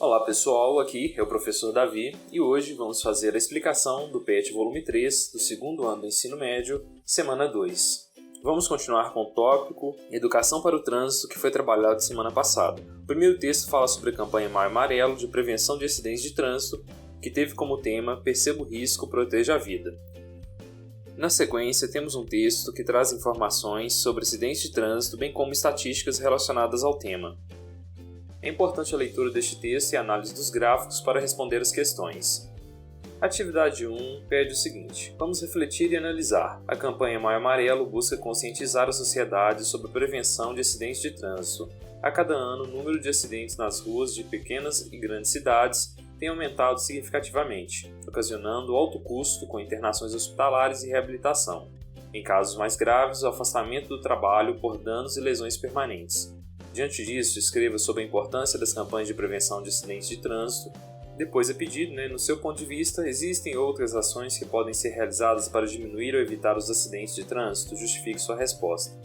Olá pessoal, aqui é o professor Davi e hoje vamos fazer a explicação do PET volume 3 do segundo ano do ensino médio, semana 2. Vamos continuar com o tópico Educação para o Trânsito que foi trabalhado semana passada. O primeiro texto fala sobre a campanha Maio Amarelo de prevenção de acidentes de trânsito, que teve como tema Perceba o risco, proteja a vida. Na sequência, temos um texto que traz informações sobre acidentes de trânsito, bem como estatísticas relacionadas ao tema. É importante a leitura deste texto e a análise dos gráficos para responder as questões. Atividade 1 pede o seguinte: vamos refletir e analisar. A campanha Maio Amarelo busca conscientizar a sociedade sobre a prevenção de acidentes de trânsito. A cada ano, o número de acidentes nas ruas de pequenas e grandes cidades tem aumentado significativamente, ocasionando alto custo com internações hospitalares e reabilitação. Em casos mais graves, o afastamento do trabalho por danos e lesões permanentes. Diante disso, escreva sobre a importância das campanhas de prevenção de acidentes de trânsito. Depois é pedido, no seu ponto de vista, existem outras ações que podem ser realizadas para diminuir ou evitar os acidentes de trânsito? Justifique sua resposta.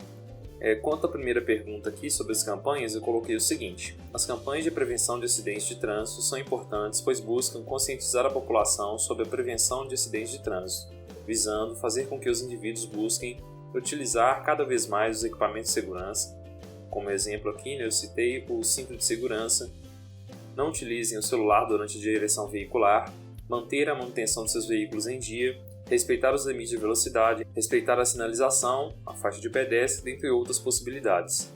Quanto à primeira pergunta aqui sobre as campanhas, eu coloquei o seguinte: as campanhas de prevenção de acidentes de trânsito são importantes pois buscam conscientizar a população sobre a prevenção de acidentes de trânsito, visando fazer com que os indivíduos busquem utilizar cada vez mais os equipamentos de segurança. Como exemplo aqui, eu citei o cinto de segurança, não utilizem o celular durante a direção veicular, manter a manutenção de seus veículos em dia, respeitar os limites de velocidade, respeitar a sinalização, a faixa de pedestre, dentre outras possibilidades.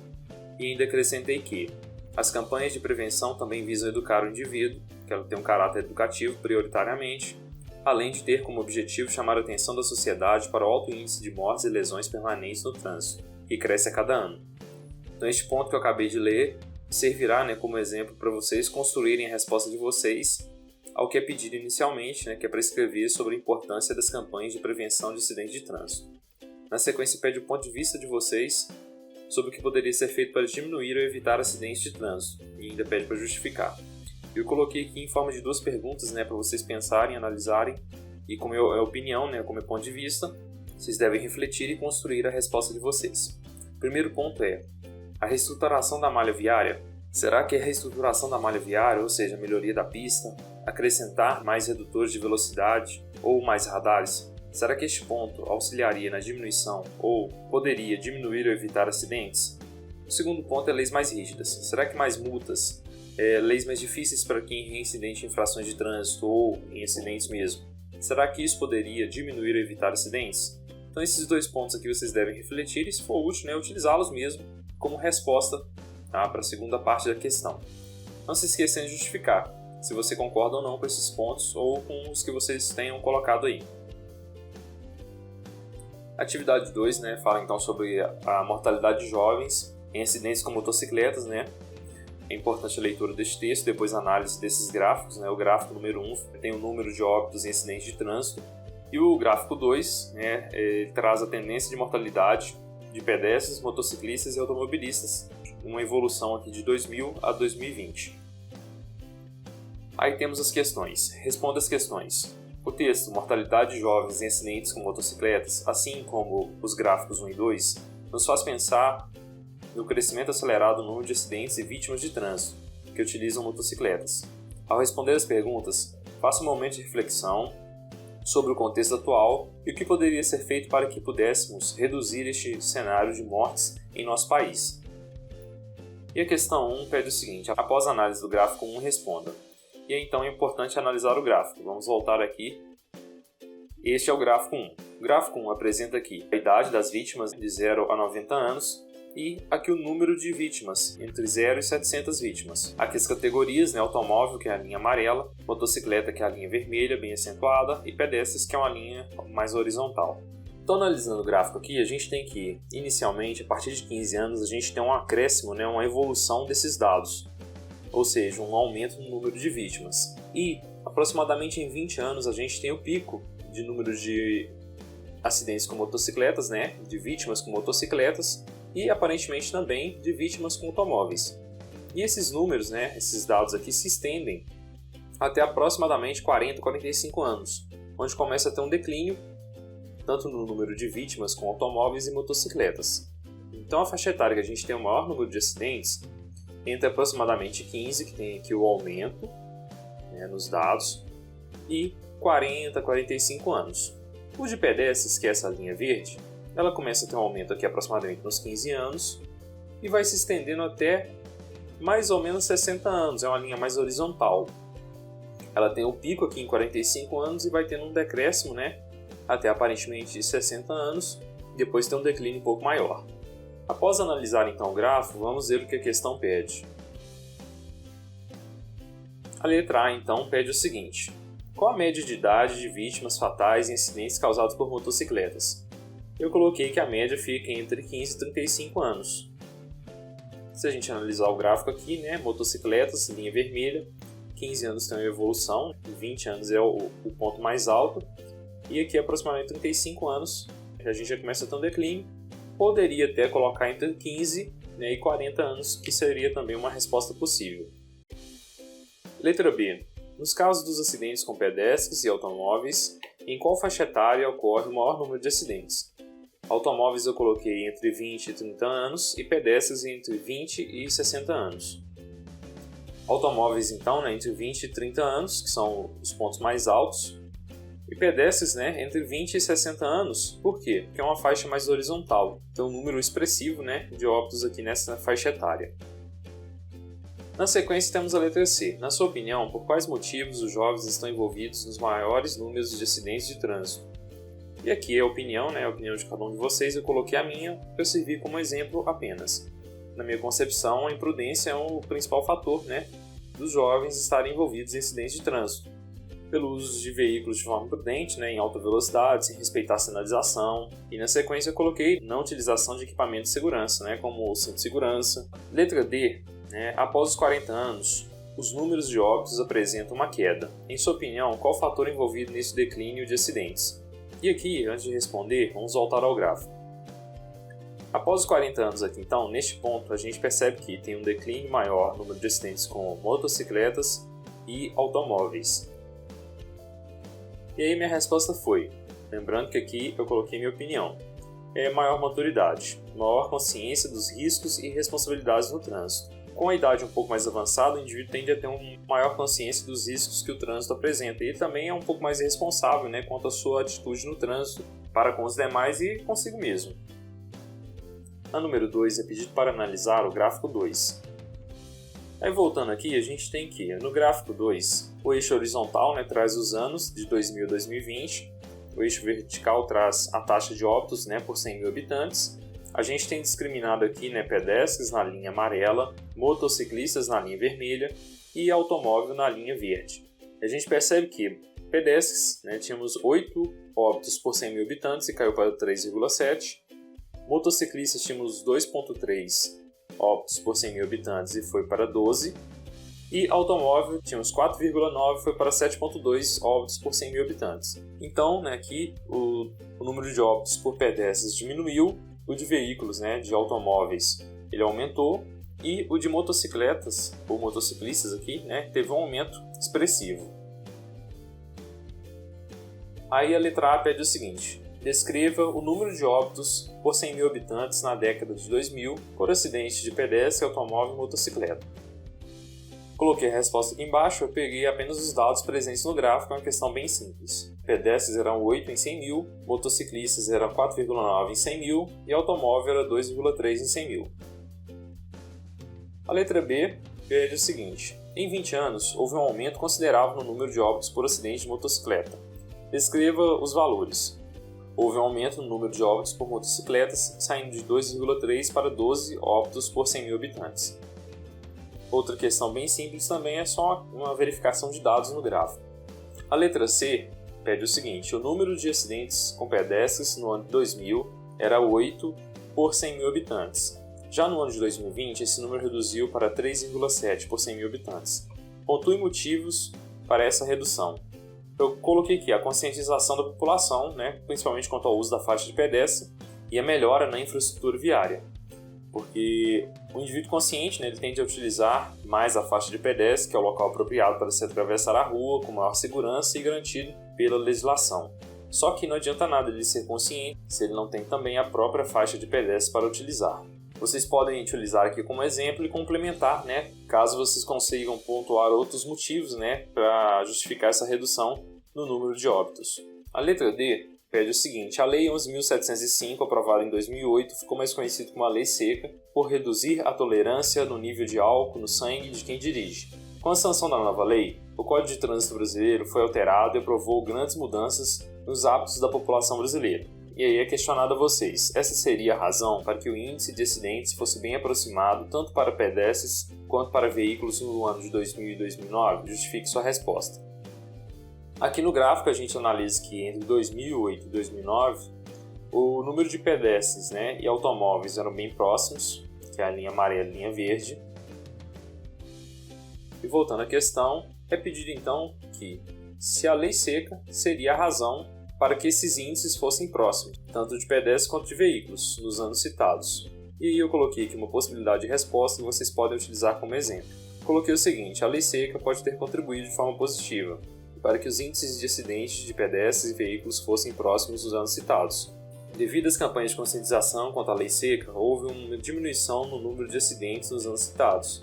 E ainda acrescentei que as campanhas de prevenção também visam educar o indivíduo, que ela tem um caráter educativo prioritariamente, além de ter como objetivo chamar a atenção da sociedade para o alto índice de mortes e lesões permanentes no trânsito, que cresce a cada ano. Então este ponto que eu acabei de ler servirá como exemplo para vocês construírem a resposta de vocês ao que é pedido inicialmente, que é para escrever sobre a importância das campanhas de prevenção de acidentes de trânsito. Na sequência, pede o ponto de vista de vocês sobre o que poderia ser feito para diminuir ou evitar acidentes de trânsito, e ainda pede para justificar. Eu coloquei aqui em forma de duas perguntas para vocês pensarem, analisarem, e como é opinião, como é ponto de vista, vocês devem refletir e construir a resposta de vocês. O primeiro ponto é: a reestruturação da malha viária. Será que a reestruturação da malha viária, ou seja, a melhoria da pista, acrescentar mais redutores de velocidade ou mais radares, será que este ponto auxiliaria na diminuição ou poderia diminuir ou evitar acidentes? O segundo ponto é leis mais rígidas. Será que mais multas, leis mais difíceis para quem reincidente em infrações de trânsito ou em acidentes mesmo, será que isso poderia diminuir ou evitar acidentes? Então esses dois pontos aqui vocês devem refletir e, se for útil, utilizá-los mesmo como resposta para a segunda parte da questão. Não se esqueçam de justificar se você concorda ou não com esses pontos ou com os que vocês tenham colocado aí. Atividade 2 fala então sobre a mortalidade de jovens em acidentes com motocicletas. É importante a leitura deste texto, depois a análise desses gráficos. O gráfico número 1 tem o número de óbitos em acidentes de trânsito e o gráfico 2 ele traz a tendência de mortalidade de pedestres, motociclistas e automobilistas, uma evolução aqui de 2000 a 2020. Aí temos as questões. Responda as questões. O texto Mortalidade de jovens em acidentes com motocicletas, assim como os gráficos 1 e 2, nos faz pensar no crescimento acelerado do número de acidentes e vítimas de trânsito que utilizam motocicletas. Ao responder as perguntas, faça um momento de reflexão sobre o contexto atual e o que poderia ser feito para que pudéssemos reduzir este cenário de mortes em nosso país. E a questão 1 pede o seguinte: após a análise do gráfico 1, responda. E então é importante analisar o gráfico. Vamos voltar aqui. Este é o gráfico 1. O gráfico 1 apresenta aqui a idade das vítimas de 0 a 90 anos e aqui o número de vítimas, entre 0 e 700 vítimas. Aqui as categorias, automóvel, que é a linha amarela, motocicleta, que é a linha vermelha, bem acentuada, e pedestres, que é uma linha mais horizontal. Então, analisando o gráfico aqui, a gente tem que, inicialmente, a partir de 15 anos, a gente tem um acréscimo, uma evolução desses dados, ou seja, um aumento no número de vítimas. E, aproximadamente em 20 anos, a gente tem o pico de número de acidentes com motocicletas, de vítimas com motocicletas, e aparentemente também de vítimas com automóveis. E esses números, esses dados aqui se estendem até aproximadamente 40, 45 anos, onde começa a ter um declínio tanto no número de vítimas com automóveis e motocicletas. Então a faixa etária que a gente tem o maior número de acidentes entre aproximadamente 15, que tem aqui o aumento, né, nos dados, e 40 a 45 anos. O de pedestres, que é essa linha verde, ela começa a ter um aumento aqui aproximadamente nos 15 anos e vai se estendendo até mais ou menos 60 anos, é uma linha mais horizontal. Ela tem o pico aqui em 45 anos e vai tendo um decréscimo, né, até aparentemente 60 anos, depois tem um declínio um pouco maior. Após analisar então o gráfico, vamos ver o que a questão pede. A letra A então pede o seguinte: qual a média de idade de vítimas fatais em acidentes causados por motocicletas? Eu coloquei que a média fica entre 15 e 35 anos. Se a gente analisar o gráfico aqui, né, motocicletas, linha vermelha, 15 anos tem uma evolução, 20 anos é o ponto mais alto, e aqui aproximadamente 35 anos a gente já começa a ter um declínio. Poderia até colocar entre 15, né, e 40 anos, que seria também uma resposta possível. Letra B. Nos casos dos acidentes com pedestres e automóveis, em qual faixa etária ocorre o maior número de acidentes? Automóveis eu coloquei entre 20 e 30 anos e pedestres entre 20 e 60 anos. Automóveis então, né, entre 20 e 30 anos, que são os pontos mais altos, e pedestres, né, entre 20 e 60 anos. Por quê? Porque é uma faixa mais horizontal, tem um número expressivo, né, de óbitos aqui nessa faixa etária. Na sequência temos a letra C. Na sua opinião, por quais motivos os jovens estão envolvidos nos maiores números de acidentes de trânsito? E aqui é a opinião, né, a opinião de cada um de vocês, eu coloquei a minha para eu servir como exemplo apenas. Na minha concepção, a imprudência é o principal fator, né, dos jovens estarem envolvidos em acidentes de trânsito. Pelo uso de veículos de forma imprudente, né, em alta velocidade, sem respeitar a sinalização. E na sequência eu coloquei não utilização de equipamento de segurança, né, como o cinto de segurança. Letra D. Após os 40 anos, os números de óbitos apresentam uma queda. Em sua opinião, qual o fator envolvido nesse declínio de acidentes? E aqui, antes de responder, vamos voltar ao gráfico. Após os 40 anos aqui, então, neste ponto, a gente percebe que tem um declínio maior no número de acidentes com motocicletas e automóveis. E aí minha resposta foi, lembrando que aqui eu coloquei minha opinião, maior maturidade, maior consciência dos riscos e responsabilidades no trânsito. Com a idade um pouco mais avançada, o indivíduo tende a ter uma maior consciência dos riscos que o trânsito apresenta. E ele também é um pouco mais irresponsável, né, quanto à sua atitude no trânsito para com os demais e consigo mesmo. A número 2 é pedido para analisar o gráfico 2. Aí voltando aqui, a gente tem que, no gráfico 2, o eixo horizontal, né, traz os anos de 2000 a 2020, o eixo vertical traz a taxa de óbitos, né, por 100 mil habitantes. A gente tem discriminado aqui, né, pedestres na linha amarela, motociclistas na linha vermelha e automóvel na linha verde. A gente percebe que pedestres, né, tínhamos 8 óbitos por 100 mil habitantes e caiu para 3,7. Motociclistas tínhamos 2,3 óbitos por 100 mil habitantes e foi para 12. E automóvel tínhamos 4,9 e foi para 7,2 óbitos por 100 mil habitantes. Então, né, aqui o número de óbitos por pedestres diminuiu, o de veículos, né, de automóveis, ele aumentou, e o de motocicletas, ou motociclistas aqui, né, teve um aumento expressivo. Aí a letra A pede o seguinte: descreva o número de óbitos por 100 mil habitantes na década de 2000 por acidentes de pedestre, automóvel e motocicleta. Coloquei a resposta aqui embaixo, eu peguei apenas os dados presentes no gráfico, é uma questão bem simples. Pedestres eram 8 em 100 mil, motociclistas eram 4,9 em 100 mil e automóvel era 2,3 em 100 mil. A letra B pede o seguinte: em 20 anos, houve um aumento considerável no número de óbitos por acidente de motocicleta. Descreva os valores. Houve um aumento no número de óbitos por motocicletas, saindo de 2,3 para 12 óbitos por 100 mil habitantes. Outra questão bem simples também é só uma verificação de dados no gráfico. A letra C pede o seguinte: o número de acidentes com pedestres no ano de 2000 era 8 por 100 mil habitantes. Já no ano de 2020, esse número reduziu para 3,7 por 100 mil habitantes. Pontue motivos para essa redução. Eu coloquei aqui a conscientização da população, né, principalmente quanto ao uso da faixa de pedestre e a melhora na infraestrutura viária. Porque o indivíduo consciente, né, ele tende a utilizar mais a faixa de pedestre, que é o local apropriado para se atravessar a rua com maior segurança e garantido pela legislação. Só que não adianta nada ele ser consciente se ele não tem também a própria faixa de pedestre para utilizar. Vocês podem utilizar aqui como exemplo e complementar, né, caso vocês consigam pontuar outros motivos, né, para justificar essa redução no número de óbitos. A letra D pede o seguinte: a Lei 11.705, aprovada em 2008, ficou mais conhecida como a Lei Seca, por reduzir a tolerância no nível de álcool no sangue de quem dirige. Com a sanção da nova lei, o Código de Trânsito brasileiro foi alterado e provocou grandes mudanças nos hábitos da população brasileira. E aí é questionado a vocês: essa seria a razão para que o índice de acidentes fosse bem aproximado tanto para pedestres quanto para veículos no ano de 2000 e 2009? Justifique sua resposta. Aqui no gráfico a gente analisa que entre 2008 e 2009 o número de pedestres, né, e automóveis eram bem próximos, que é a linha amarela e a linha verde. E voltando à questão, é pedido então que se a lei seca seria a razão para que esses índices fossem próximos, tanto de pedestres quanto de veículos, nos anos citados. E aí eu coloquei aqui uma possibilidade de resposta que vocês podem utilizar como exemplo. Coloquei o seguinte: a lei seca pode ter contribuído de forma positiva para que os índices de acidentes de pedestres e veículos fossem próximos dos anos citados. Devido às campanhas de conscientização quanto à lei seca, houve uma diminuição no número de acidentes nos anos citados.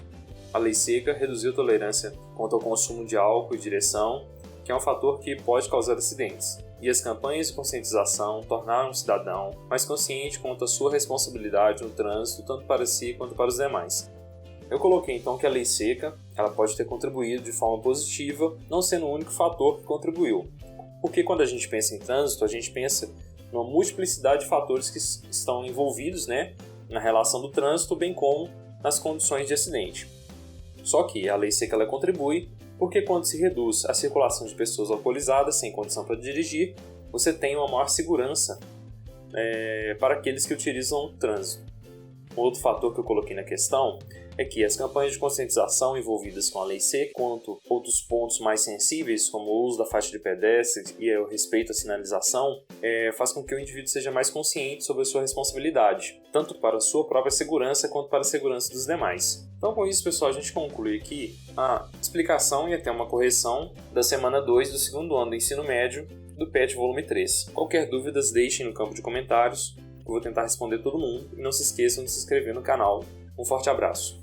A lei seca reduziu a tolerância quanto ao consumo de álcool e direção, que é um fator que pode causar acidentes. E as campanhas de conscientização tornaram o cidadão mais consciente quanto à sua responsabilidade no trânsito, tanto para si quanto para os demais. Eu coloquei então que a lei seca ela pode ter contribuído de forma positiva, não sendo o único fator que contribuiu. Porque quando a gente pensa em trânsito, a gente pensa numa multiplicidade de fatores que estão envolvidos, né, na relação do trânsito, bem como nas condições de acidente. Só que a lei seca ela contribui porque quando se reduz a circulação de pessoas alcoolizadas sem condição para dirigir, você tem uma maior segurança para aqueles que utilizam o trânsito. Outro fator que eu coloquei na questão é que as campanhas de conscientização envolvidas com a lei seca, quanto outros pontos mais sensíveis, como o uso da faixa de pedestre e o respeito à sinalização, faz com que o indivíduo seja mais consciente sobre a sua responsabilidade, tanto para a sua própria segurança quanto para a segurança dos demais. Então, com isso, pessoal, a gente conclui aqui a explicação e até uma correção da semana 2 do segundo ano do ensino médio do PET volume 3. Qualquer dúvidas, deixem no campo de comentários, eu vou tentar responder todo mundo, e não se esqueçam de se inscrever no canal. Um forte abraço!